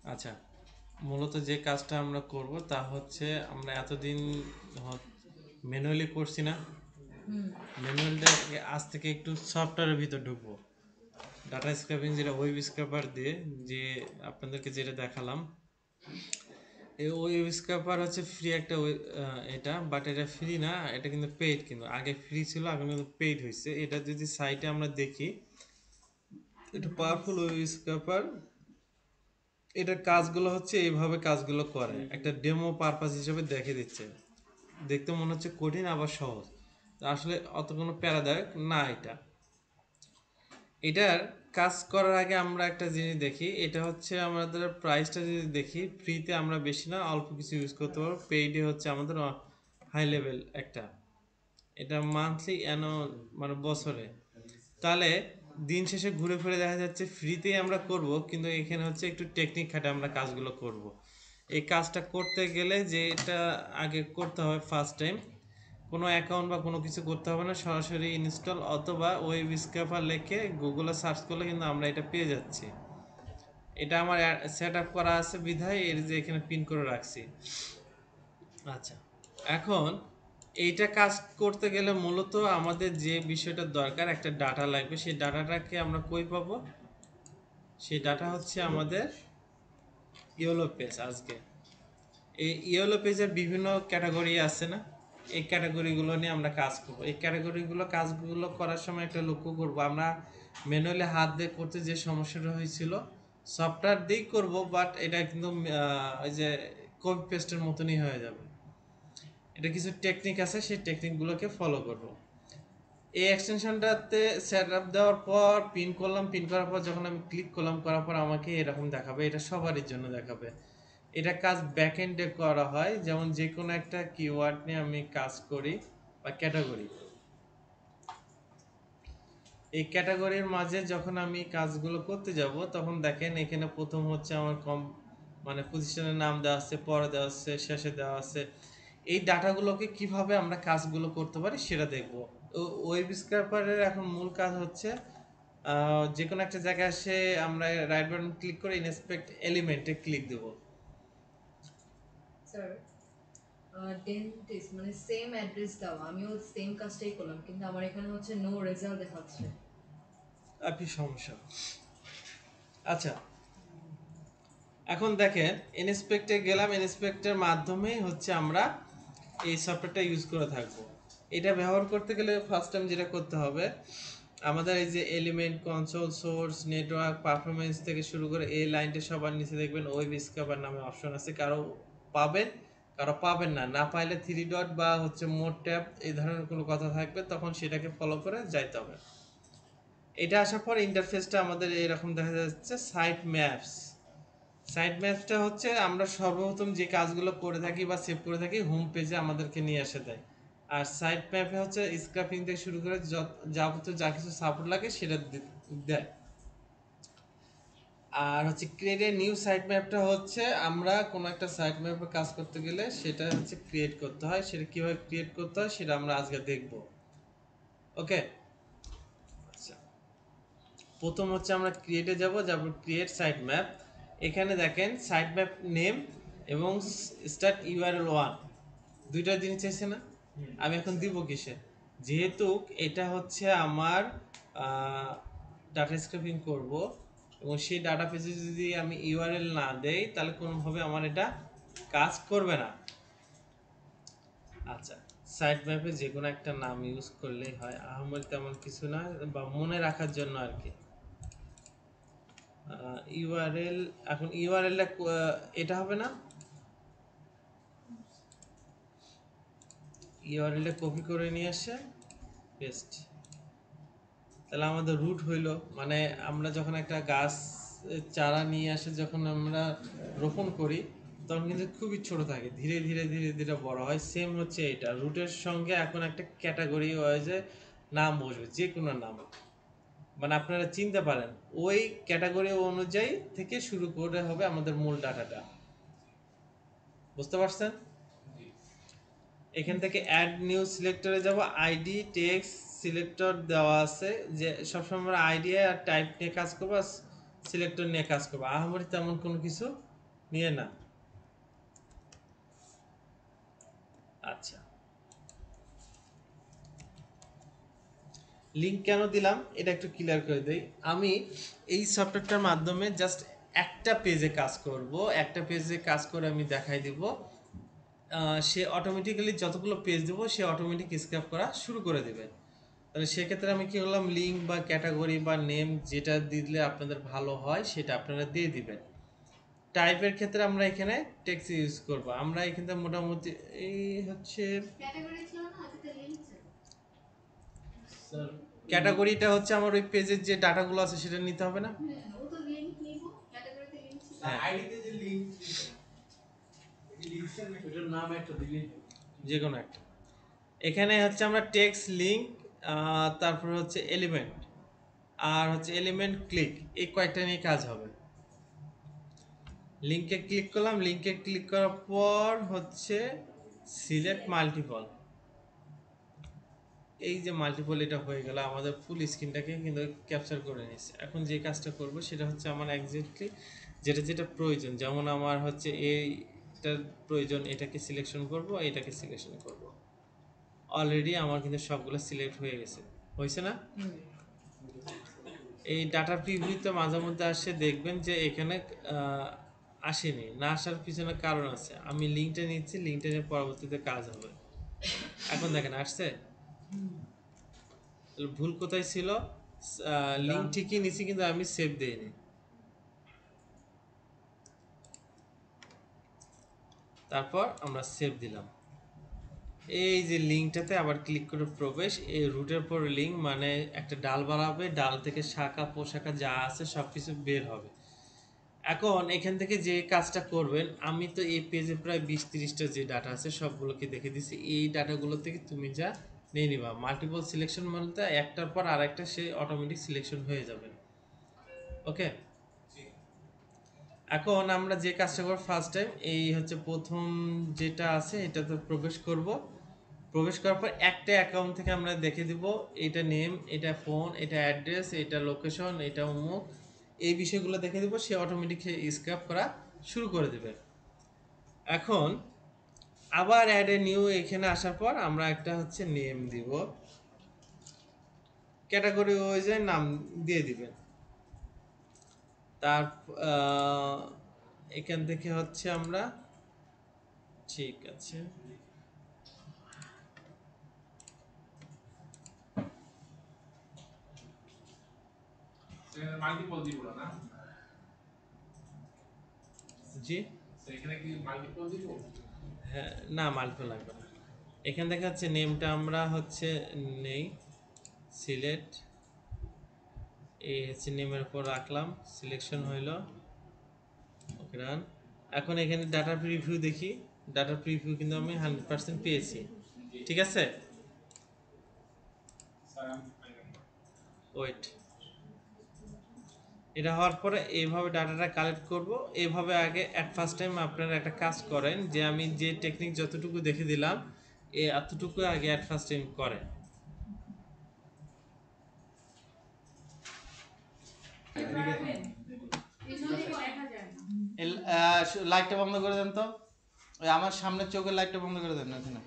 আচ্ছা, মূলত যে কাজটা আমরা করব তা হচ্ছে আমরা এতদিন ম্যানুয়ালি করছি না। ম্যানুয়ালটা আজ থেকে একটু সফটওয়্যারের ভিতর ঢুকবো। ডাটা স্ক্র্যাপিং যেটা ওয়েব স্ক্র্যাপার দিয়ে, যে আপনাদেরকে যেটা দেখালাম, এই ওয়েব স্ক্র্যাপার হচ্ছে ফ্রি একটা এটা, বাট এটা ফ্রি না, এটা কিন্তু পেইড। কিন্তু আগে ফ্রি ছিল, এখন কিন্তু পেইড হয়েছে। এটা যদি সাইটে আমরা দেখি, এটা পাওয়ারফুল ওয়েব স্ক্র্যাপার। এটার কাজগুলো হচ্ছে এইভাবে কাজগুলো করে, একটা ডেমো পারপাস হিসেবে দেখে দিচ্ছে। দেখতে মনে হচ্ছে কঠিন আবার সহজ, তা আসলে অত কোনো প্যারাদায়ক না এটা। এটার কাজ করার আগে আমরা একটা জিনিস দেখি, এটা হচ্ছে আমাদের প্রাইসটা যদি দেখি, ফ্রিতে আমরা বেশি না অল্প কিছু ইউজ করতে পারবো, পেইডে হচ্ছে আমাদের হাই লেভেল একটা। এটা মান্থলি মানে বছরে। তাহলে দিন শেষে ঘুরে ফিরে দেখা যাচ্ছে ফ্রিতেই আমরা করব, কিন্তু এখানে হচ্ছে একটু টেকনিক খাটে আমরা কাজগুলো করব। এই কাজটা করতে গেলে যে এটা আগে করতে হবে ফার্স্ট টাইম, কোনো অ্যাকাউন্ট বা কোনো কিছু করতে হবে না, সরাসরি ইনস্টল অথবা ওয়েব স্ক্র্যাপার লিখে গুগলে সার্চ করলে কিন্তু আমরা এটা পেয়ে যাচ্ছি। এটা আমার সেট আপ করা আছে বিধায় এর যে এখানে পিন করে রাখছি। আচ্ছা, এখন এইটা কাজ করতে গেলে মূলত আমাদের যে বিষয়টা দরকার, একটা ডাটা লাগবে। সেই ডাটাটাকে আমরা কই পাবো? সেই ডাটা হচ্ছে আমাদের ইয়েলো পেজ। আজকে এই ইয়েলো পেজের বিভিন্ন ক্যাটাগরি আছে না, এই ক্যাটাগরিগুলো নিয়ে আমরা কাজ করব। এই কাজগুলো করার সময় একটা লক্ষ্য করব, আমরা ম্যানুয়ালি হাত দিয়ে করতে যে সমস্যাটা হয়েছিল, সফটওয়্যার দিয়েই করব, বাট এটা কিন্তু ওই যে কপি পেস্টের মতনই হয়ে যাবে। এটা কিছু টেকনিক আছে, সেই টেকনিকগুলোকে ফলো করব। এই এক্সটেনশনটাতে সেট আপ দেওয়ার পর পিন করলাম, পিন করার পর যখন আমি ক্লিক করলাম, করার পর আমাকে এরকম দেখাবে। এটা সবারই জন্য দেখাবে। এটা কাজ ব্যাক এন্ডে করা হয়, যেমন যে কোনো একটা কিওয়ার্ড নিয়ে আমি কাজ করি বা ক্যাটাগরি। এই ক্যাটাগরির মাঝে যখন আমি কাজগুলো করতে যাব, তখন দেখেন এখানে প্রথম হচ্ছে আমার মানে পজিশনের নাম দেওয়া আছে, পরে দেওয়া আছে, শেষে দেওয়া আছে। এই ডাটাগুলোকে কিভাবে আমরা কাজগুলো করতে পারি সেটা দেখব। ওয়েব স্ক্র্যাপারের এখন মূল কাজ হচ্ছে যে কোনো একটা জায়গায় এসে আমরা রাইট বাটন ক্লিক করে ইনস্পেক্ট এলিমেন্টে ক্লিক দেব। স্যার, ডেন্টিস্ট মানে সেম অ্যাড্রেস দেওয়া, আমিও সেম কাজটাই করলাম, কিন্তু আমার এখানে হচ্ছে নো রেজাল্ট দেখাচ্ছে। আপনি সমস্যা। আচ্ছা, এখন দেখেন ইনস্পেক্টে গেলাম, ইনস্পেক্টের মাধ্যমেই হচ্ছে আমরা এই সফটওয়্যারটা ইউজ করে থাকবো। এটা ব্যবহার করতে গেলে ফার্স্ট টাইম যেটা করতে হবে, আমাদের এই যে element, console, source, network, performance থেকে শুরু করে এই লাইনটা সবার নিচে দেখবেন ওয়েব স্ক্র্যাপার নামে অপশন আছে। কারো পাবেন, কারো পাবেন না। না পাইলে থ্রি ডট বা হচ্ছে মোর ট্যাব এই ধরনের কোনো কথা থাকবে, তখন সেটাকে ফলো করে যাইতে হবে। এটা আসার পর ইন্টারফেসটা আমাদের এরকম দেখা যাচ্ছে, সাইট ম্যাপস। সাইট ম্যাপটা হচ্ছে আমরা সর্বপ্রথম যে কাজগুলো করে থাকি বা সেভ করে থাকি, হোম পেজে আমাদেরকে নিয়ে আসে দেয়। আর সাইট ম্যাপে হচ্ছে স্ক্র্যাপিং থেকে শুরু করে যাবতীয় যা কিছু সাপোর্ট লাগে সেটা দেয়। আর হচ্ছে ক্রিয়েট এ নিউ সাইট ম্যাপটা হচ্ছে আমরা কোনো একটা সাইট ম্যাপে কাজ করতে গেলে সেটা হচ্ছে ক্রিয়েট করতে হয়। সেটা কিভাবে ক্রিয়েট করতে হয় সেটা আমরা আজকে দেখব। ওকে, আচ্ছা, প্রথম হচ্ছে আমরা ক্রিয়েটে যাব, যারপর ক্রিয়েট সাইট ম্যাপ। এখানে দেখেন সাইট ম্যাপ নেম এবং স্টার্ট ইউআরএল ওয়ান, দুইটা জিনিস চাইছে না। আমি এখন দিব কিসে? যেহেতু এটা হচ্ছে আমার ডাটা স্ক্র্যাপিং করব, এবং সেই ডাটা পেজে যদি আমি ইউআরএল না দেই, তাহলে কোনোভাবে আমার এটা কাজ করবে না। আচ্ছা, সাইট ম্যাপে যে কোনো একটা নাম ইউজ করলেই হয়, আহামরি তেমন কিছু না, বা মনে রাখার জন্য আর কি। ইউআরএল, এখন ইউআরএল এটা হবে না, ইউআরএল কপি করে নিয়ে আসে পেস্ট। তাহলে আমাদের রুট হইলো, মানে আমরা যখন একটা গাছ চারা নিয়ে আসে যখন আমরা রোপণ করি, তখন কিন্তু খুবই ছোট থাকে, ধীরে ধীরে ধীরে ধীরে বড় হয়। সেম হচ্ছে এটা, রুটের সঙ্গে এখন একটা ক্যাটাগরি ওয়াইজে নাম বসবে, যে কোনো নাম, মানে আপনারা চিনতে পারেন। ওই ক্যাটাগরি অনুযায়ী থেকে শুরু করে হবে আমাদের মূল ডাটাটা। বুঝতে পারছেন? এখান থেকে অ্যাড নিউ সিলেক্টরে যাব, আইডি টেক্সট সিলেক্টর দেওয়া আছে, যে সবসময় আমরা আইডি আর টাইপ নিয়ে কাজ করবো, সিলেক্টর নিয়ে কাজ করবো, আহামরি তেমন কোনো কিছু নিয়ে না। আচ্ছা, লিংক কেন দিলাম এটা একটু ক্লিয়ার করে দেই। আমি এই সফটওয়্যারটার মাধ্যমে জাস্ট একটা পেজে কাজ করব, একটা পেজে কাজ করে আমি দেখাই দিব। সে অটোমেটিক্যালি যতগুলো পেজ দেবো সে অটোমেটিক স্ক্র্যাপ করা শুরু করে দেবে। তাহলে সেক্ষেত্রে আমি কি করলাম, লিঙ্ক বা ক্যাটাগরি বা নেম যেটা দিলে আপনাদের ভালো হয় সেটা আপনারা দিয়ে দিবেন। টাইপের ক্ষেত্রে আমরা এখানে টেক্সট ইউজ করব। আমরা এখানে মোটামুটি এই হচ্ছে ক্যাটাগরিটা হচ্ছে আমার ওই পেজের যে ডাটাগুলো আছে সেটা নিতে হবে না। হ্যাঁ, যে কোনো একটা। এখানে হচ্ছে আমরা টেক্সট লিঙ্ক, তারপর হচ্ছে এলিমেন্ট, আর হচ্ছে এলিমেন্ট ক্লিক, এই কয়েকটা নিয়ে কাজ হবে। লিঙ্কে ক্লিক করলাম, লিঙ্কে ক্লিক করার পর হচ্ছে সিলেক্ট মাল্টিপল। এই যে মাল্টিপল এটা হয়ে গেল, আমাদের ফুল স্ক্রিনটাকে কিন্তু ক্যাপচার করে নিচ্ছে। এখন যে কাজটা করব সেটা হচ্ছে আমার এক্স্যাক্টলি যেটা যেটা প্রয়োজন, যেমন আমার হচ্ছে এইটার প্রয়োজন, এটাকে সিলেকশন করব, এটাকে সিলেকশন করব। অলরেডি আমার কিন্তু সবগুলো সিলেক্ট হয়ে গেছে, হয়েছে না? এই ডাটা প্রিভিউতে মাঝে মধ্যে আসে, দেখবেন যে এখানে আসেনি, না আসার পিছনে কারণ আছে। আমি লিঙ্কটা নিচ্ছি, লিঙ্কটা নিয়ে পরবর্তীতে কাজ হবে। এখন দেখেন আসছে। তাহলে ভুল কোথায় ছিল? লিঙ্ক ঠিকই নিছি কিন্তু আমি সেভ দেইনি। তারপর আমরা সেভ দিলাম। এই যে লিঙ্কটাতে আবার ক্লিক করে প্রবেশ, এই রুটের পর লিঙ্ক মানে একটা ডাল বানাবে, ডাল থেকে শাখা পোশাখা যা আছে সব কিছু বের হবে। এখন এখান থেকে যে কাজটা করবেন, আমি তো এই পেজে প্রায় 20-30টা যে ডাটা আছে সবগুলোকে দেখে দিছি। এই ডাটাগুলো থেকে তুমি যা নিয়ে নিবা, মাল্টিপল সিলেকশন বলতে একটার পর আরেকটা সে অটোমেটিক সিলেকশন হয়ে যাবে। ওকে, এখন আমরা যে কাজটা করব ফার্স্ট টাইম, এই হচ্ছে প্রথম যেটা আছে এটাতে প্রবেশ করব। প্রবেশ করার পর একটা অ্যাকাউন্ট থেকে আমরা দেখে দিব এটা নেম, এটা ফোন, এটা অ্যাড্রেস, এটা লোকেশন, এটা অমুক, এই বিষয়গুলো দেখে দিব। সে অটোমেটিক স্ক্র্যাপ করা শুরু করে দেবে। এখন আবার অ্যাড এ নিউ এখানে আসার পর আমরা একটা হচ্ছে নেম দিব, ক্যাটাগরি ওয়াইজে নাম দিয়ে দিবেন। তার এখান থেকে হচ্ছে আমরা, ঠিক আছে, মাল্টিপল দিব না, জি সেখানে কি মাল্টিপল দিব? হ্যাঁ, না মাল্টিপল লাগবে না। এখান থেকে হচ্ছে নেমটা আমরা হচ্ছে নেই, সিলেক্ট, এই হচ্ছে নেমের উপর রাখলাম, সিলেকশন হইলো, ওকে রান। এখন এখানে ডাটা প্রিভিউ দেখি, ডাটা প্রিভিউ কিন্তু আমি 100% পেয়েছি। ঠিক আছে, ওয়েট। এটা হওয়ার পরে এইভাবে ডাটাটা কালেক্ট করব। এইভাবে আগে অ্যাট ফার্স্ট টাইম আপনারা একটা কাজ করেন, যে আমি যে টেকনিক যতটুকু দেখে দিলাম এই এতটুকু আগে অ্যাট ফার্স্ট টাইম করেন। লাইটটা বন্ধ করে দেন তো, ওই আমার সামনের চোখের লাইটটা বন্ধ করে দেন না এখানে।